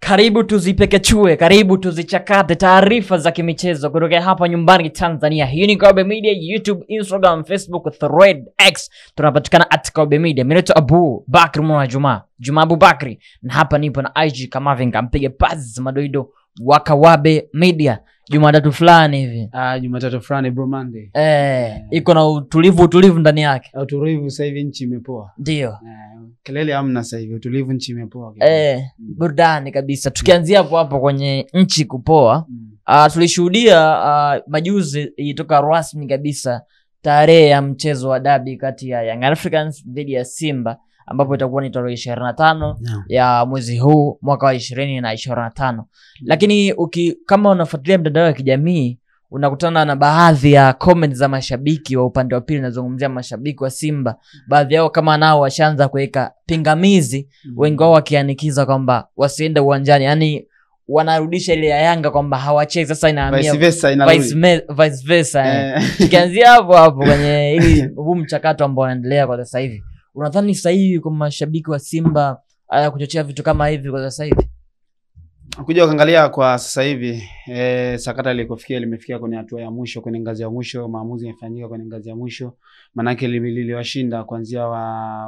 Karibu tuzipekechue, karibu tuzichakate taarifa za kimichezo kutoka hapa nyumbani Tanzania. Hii ni Kobe Media, YouTube, Instagram, Facebook, Thread, X. Tunapatikana @Kobe Media. Mimi ni Abu Bakri Juma Abu Bakri, na hapa nipo na IG kama vinga mpige paz madoido Wakawabe Media. Jumatatu fulani hivi. Jumatatu fulani bro Monday. Iko na utulivu ndani yake. Utulivu sasa hivi nchi imepoa. Ndio. Kelele hamna sasa hivi, utulivu nchi imepoa. Burudani kabisa. Tukianzia hapo kwenye nchi kupoa, tulishuhudia majuzi ilitoka rasmi kabisa tarehe ya mchezo wa dabi kati ya Young Africans dhidi ya Simba, ambapo itakuwa ni tarehe 25 ya mwezi huu mwaka wa 2025. Lakini kama unafuatilia mtandao wa kijamii, unakutana na baadhi ya comments za mashabiki wa upande wa pili. Nazungumzia mashabiki wa Simba, baadhi yao kama nao washaanza kuweka pingamizi, wengi wao wakianikiza kwamba wasiende uwanjani, yani wanarudisha ile ya Yanga kwamba hawachezi. Sasa inahamia vice versa. Tukianzia hapo kwenye ili huu mchakato ambao unaendelea kwa sasa hivi, unadhani sahihi kwa mashabiki wa Simba kuchochea vitu kama hivi kwa sasa hivi? Kuja kuangalia kwa sasa hivi sakata limefikia kwenye hatua ya mwisho, kwenye ngazi ya mwisho, maamuzi yamefanyika kwenye ngazi ya mwisho. Maana yake liliwashinda kuanzia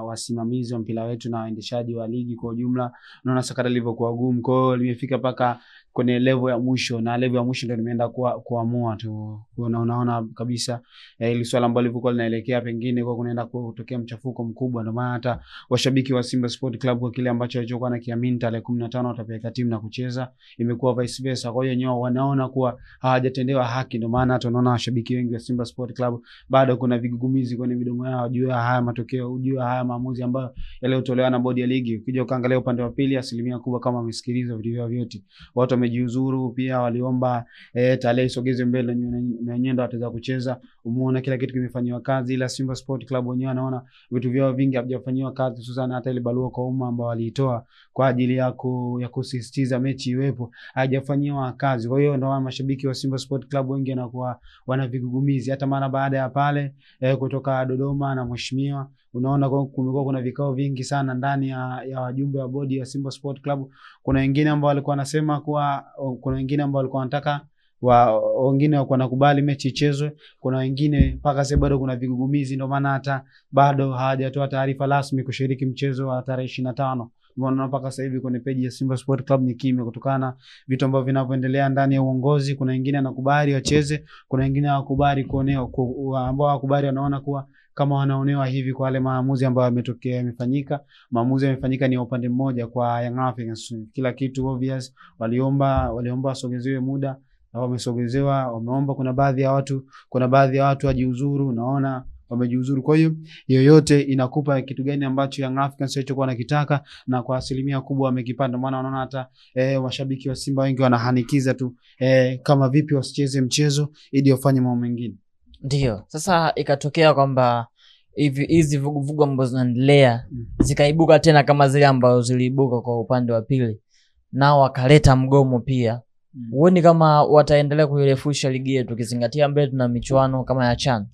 wasimamizi wa mpira wetu na waendeshaji wa ligi kwa ujumla. Unaona sakata lilivyokuwa gumu, kwa hiyo limefika paka kwenye level ya mwisho, na level ya mwisho ndio limeenda kuamua tu. Unaona kabisa ile swala ambalo lilikuwa linaelekea pengine kwa kunaenda kutokea mchafuko mkubwa. Ndio maana hata washabiki wa Simba Sport Club kwa kile ambacho walichokuwa nakiamini tarehe 15 watapeleka timu na kucheza, imekuwa vice versa. Kwa hiyo nyao wanaona kuwa hawajatendewa haki. Ndio maana tunaona washabiki wengi wa Simba Sport Club bado kuna vigugumizi kwenye midomo yao juu ya haya matokeo, juu ya haya maamuzi ambayo yaliyotolewa na bodi ya ligi. Ukija ukaangalia upande wa pili, asilimia kubwa kama wamesikiliza vitu vyao vyote, watu wamejiuzuru, pia waliomba tarehe isogezwe mbele na wenyewe ndio wataweza kucheza. Umeona kila kitu kimefanywa kazi, ila Simba Sport Club wenyewe wanaona vitu vyao vingi havijafanywa kazi, hususan hata ile barua kwa umma ambao waliitoa kwa ajili ya kusisitiza mechi iwepo haijafanywa kazi. Kwa hiyo ndio mashabiki wa Simba Sport Club wengi wanakuwa wana vigugumizi. Hata maana baada ya pale kutoka Dodoma na mheshimiwa, unaona kumekuwa kuna vikao vingi sana ndani ya wajumbe wa bodi ya Simba Sport Club. Kuna wengine ambao walikuwa wanasema kuna wengine ambao walikuwa wanataka wengine walikuwa nakubali mechi ichezwe, kuna wengine mpaka sasa bado kuna vigugumizi. Ndio maana hata bado hawajatoa taarifa rasmi kushiriki mchezo wa tarehe 25. Unaona mpaka sasa hivi kwenye page ya Simba Sport Club ni kimya kutokana na vitu ambavyo vinavyoendelea ndani ya uongozi. Kuna wengine wanakubali wacheze, kuna wengine hawakubali kuonewa, ambao hawakubali wanaona kuwa kama wanaonewa hivi kwa wale maamuzi ambayo yamefanyika. Maamuzi yamefanyika ni upande mmoja kwa Young Africans. Kila kitu obvious, waliomba wasogezewe muda na wamesogezewa. Wameomba kuna baadhi ya watu wajiuzuru, unaona wamejiuzuru. Kwa hiyo yoyote inakupa kitu gani ambacho Young Africans walichokuwa wanakitaka, na kwa asilimia kubwa wamekipanda. Maana wanaona hata washabiki wa Simba wengi wanahanikiza tu kama vipi wasicheze mchezo ili wafanye mambo mengine. Ndio sasa ikatokea kwamba hizi vuguvugu ambazo zinaendelea zikaibuka tena kama zile ambazo ziliibuka kwa upande wa pili, nao wakaleta mgomo pia. Uone kama wataendelea kuirefusha ligi yetu kizingatia mbele tuna michuano kama ya CHAN.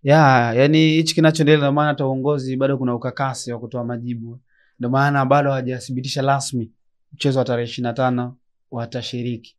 Yani hichi kinachoendelea, ndio maana hata uongozi bado kuna ukakasi wa kutoa majibu. Ndio maana bado hawajathibitisha rasmi mchezo wa tarehe 25 watashiriki.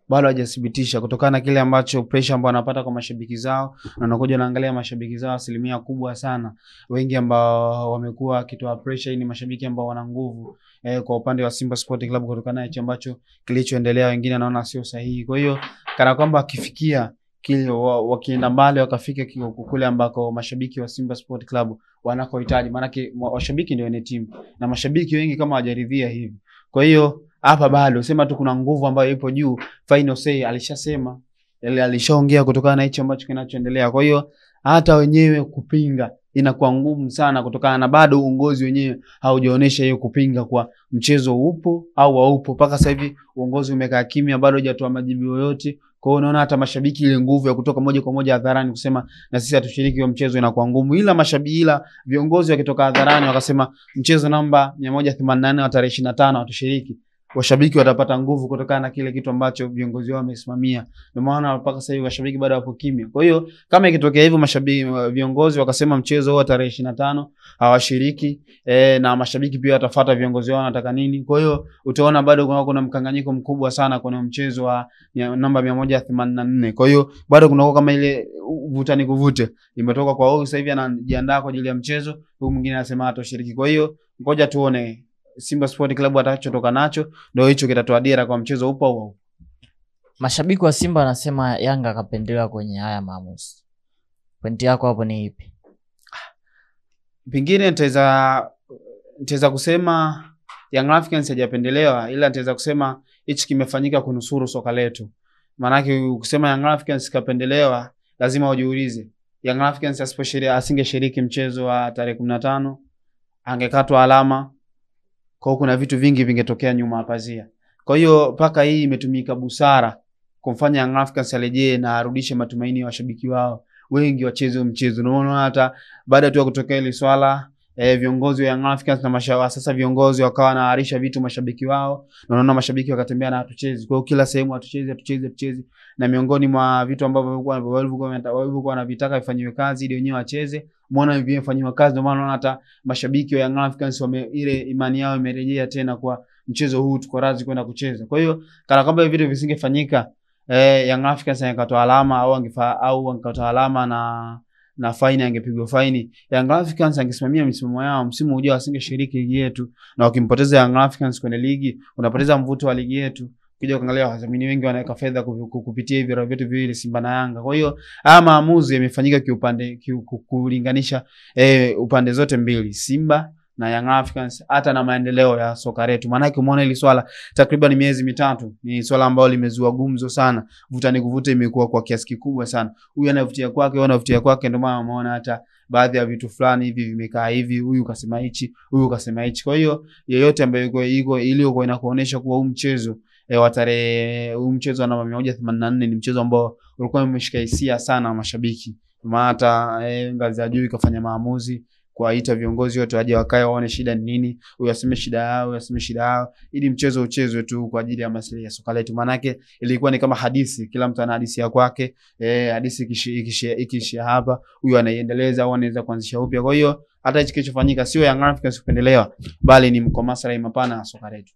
Bado hawajathibitisha kutokana na kile ambacho pressure ambao wanapata kwa mashabiki zao, na wanakuja naangalia mashabiki zao asilimia kubwa sana. Wengi ambao wamekuwa kitoa pressure ni mashabiki ambao wana nguvu kwa upande wa Simba Sport Club kutokana na hicho ambacho kilichoendelea. Wengine wanaona sio sahihi. Kwa hiyo kana kwamba akifikia kile wakienda mbali wakafika kule ambako mashabiki wa Simba Sport Club wanakohitaji, maana washabiki ndio wenye timu na mashabiki wengi kama hawajaridhia hivi. Kwa hiyo hapa bado sema tu kuna nguvu ambayo ipo juu. Final say alishasema, alishaongea kutokana na hicho ambacho kinachoendelea. Kwa hiyo hata wenyewe kupinga inakuwa ngumu sana kutokana na bado uongozi wenyewe haujaonesha hiyo kupinga kwa mchezo upo au haupo. Mpaka sasa hivi uongozi umekaa kimya, bado hajatoa majibu yoyote. Kwa hiyo unaona hata mashabiki ile nguvu ya kutoka moja kwa moja hadharani kusema na sisi hatushiriki hiyo mchezo inakuwa ngumu. Ila viongozi wakitoka hadharani wakasema mchezo namba 184 wa tarehe 25 hatushiriki, washabiki watapata nguvu kutokana na kile kitu ambacho viongozi wao wamesimamia. Ndio maana mpaka sasa hivi washabiki bado wapo kimya. Kwa hiyo kama ikitokea hivyo mashabiki viongozi wakasema mchezo huo tarehe 25 hawashiriki, na mashabiki pia watafuata viongozi wao wanataka nini. Kwa hiyo utaona bado kuna mkanganyiko mkubwa sana kwenye mchezo wa namba 184. Kwa hiyo bado kuna kama ile vuta ni kuvute imetoka kwa huyu sasa hivi anajiandaa kwa ajili ya mchezo, huyu mwingine anasema hatoshiriki. Kwa hiyo ngoja tuone Simba Sport Club atachotoka nacho, ndio hicho kitatoa dira kwa mchezo upo au. Mashabiki wa Simba wanasema Yanga akapendelewa kwenye haya maamuzi. Pointi yako hapo ni ipi? Pengine nitaweza kusema Young Africans hajapendelewa, ila nitaweza kusema hichi kimefanyika kunusuru soka letu. Maana yake ukisema Young Africans kapendelewa, lazima ujiulize Young Africans asingeshiriki mchezo wa tarehe 15, angekatwa alama. Kwa kuna vitu vingi vingetokea nyuma ya pazia. Kwa hiyo paka hii imetumika busara kumfanya Young Africans arejee na arudishe matumaini ya washabiki wao wengi wacheze mchezo. Unaona hata baada tu ya kutokea ile swala viongozi wa Young Africans na sasa viongozi wakawa wanaarisha vitu mashabiki wao, na unaona mashabiki wakatembea na hatuchezi. Kwa hiyo kila sehemu hatuchezi, na miongoni mwa vitu ambavyo walikuwa wanavitaka ifanywe kazi ili wenyewe wacheze, muone hivi ifanywe kazi. Ndio maana hata mashabiki wa Young Africans ile imani yao imerejea tena kwa mchezo huu tuko radhi kwenda kucheza. Kwa hiyo kana kwamba vitu visingefanyika, Young Africans angekatoa alama au angekatoa alama na faini, angepigwa faini. Young Africans angesimamia msimamo yao, msimu ujao asingeshiriki ligi yetu. Na ukimpoteza Young Africans kwenye ligi, unapoteza mvuto wa ligi yetu. Ukija kuangalia wadhamini wengi wanaweka fedha kupitia hivi vitu viwili, Simba na Yanga. Kwa hiyo haya maamuzi yamefanyika kiupande kulinganisha upande zote mbili, Simba na Young Africans, hata na maendeleo ya soka letu. Maana yake umeona ile swala takriban miezi mitatu ni swala ambalo limezua gumzo sana. Vuta ni kuvuta imekuwa kwa kiasi kikubwa sana. Huyu anavutia kwake, huyu anavutia kwake, ndio maana umeona hata baadhi ya vitu fulani hivi vimekaa hivi, huyu kasema hichi, huyu kasema hichi. Kwa hiyo yeyote ambaye iko iliyokuwa inakuonesha kuwa huu mchezo huu mchezo wa namba 184 ni mchezo ambao ulikuwa umeshika hisia sana mashabiki. Maana hata ngazi ya juu ikafanya maamuzi kuwaita viongozi wote waje wakae waone shida ni nini, huyu aseme shida yao, ili mchezo uchezwe tu kwa ajili ya maslahi ya soka letu. Maana yake ilikuwa ni kama hadithi, kila mtu ana hadithi ya kwake, hadithi ikishia hapa, huyu anaiendeleza au anaweza kuanzisha upya. Kwa hiyo hata hicho kilichofanyika sio Young Africans kupendelewa, bali ni kwa maslahi mapana ya soka letu.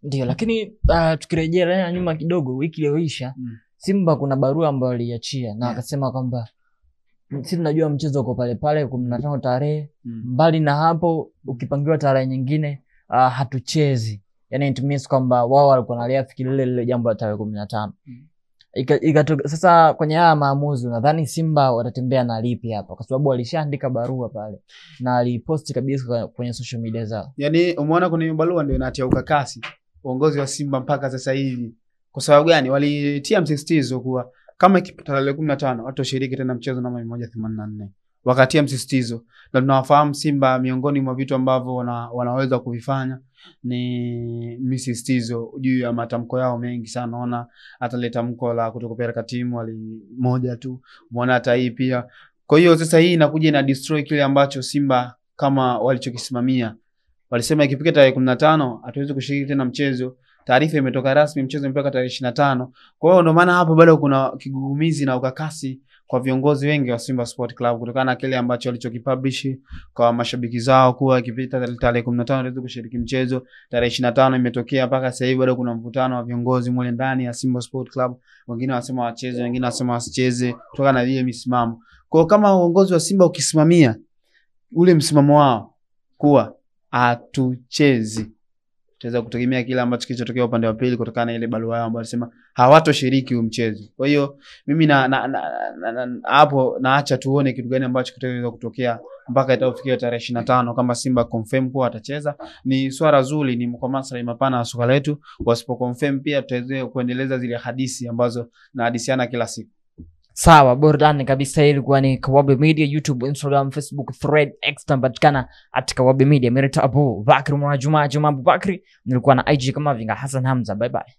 Ndio, lakini tukirejea nyuma kidogo, wiki iliyoisha Simba kuna barua ambayo aliachia na akasema kwamba sisi tunajua mchezo uko pale 15 tarehe, mbali na hapo ukipangiwa tarehe nyingine hatuchezi. Yani it means kwamba wao walikuwa wanalia fikiri lile jambo la tarehe 15. Sasa kwenye haya maamuzi unadhani Simba watatembea na lipi hapa? Kwa sababu walishaandika barua pale na aliposti kabisa kwenye social media zao. Yani umeona kuna barua ndio inatia ukakasi uongozi wa Simba mpaka sasa hivi. Kwa sababu gani? Walitia msisitizo kuwa kama tarehe 15 watoshiriki tena mchezo namba 184. Wakatia msisitizo. Na tunawafahamu Simba miongoni mwa vitu ambavyo wanaweza kuvifanya ni msisitizo juu ya matamko yao mengi sana. Naona ataleta tamko la kutokopeleka timu moja tu. Muona hata hii pia. Kwa hiyo sasa hii inakuja na destroy kile ambacho Simba kama walichokisimamia. Walisema ikifika tarehe 15 hatuwezi kushiriki tena mchezo. Taarifa imetoka rasmi mchezo mpaka tarehe 25. Kwa hiyo ndio maana hapo bado kuna kigugumizi na ukakasi kwa viongozi wengi wa Simba Sport Club kutokana na kile ambacho walichokipublish kwa mashabiki zao kuwa ikipita tarehe 15 hawezi kushiriki mchezo. Tarehe 25 imetokea mpaka sasa hivi bado kuna mvutano wa viongozi mule ndani ya Simba Sport Club. Wengine wanasema wacheze, wengine wanasema wasicheze kutokana na ile misimamo. Kwa kama uongozi wa Simba ukisimamia ule msimamo wao kuwa hatuchezi, tutaweza kutegemea kile ambacho kilichotokea upande wa pili kutokana na ile barua yao ambayo walisema hawatoshiriki huo mchezo. Kwa hiyo mimi hapo naacha tuone kitu gani ambacho kitaweza kutokea mpaka itafikia tarehe 25 kama Simba confirm kwa atacheza. Ni swala zuri, ni kwa maslahi mapana ya soka letu. Wasipo confirm pia tutaweza kuendeleza zile hadithi ambazo na hadisiana kila siku. Sawa, burudani kabisa. Ilikuwa ni Kawabe Media, YouTube, Instagram, Facebook, Thread, X tunapatikana @Kawabe Media. Mimi ni Abu Bakri Juma Abubakri, nilikuwa na IG kama Vinga Hassan Hamza. Bye bye.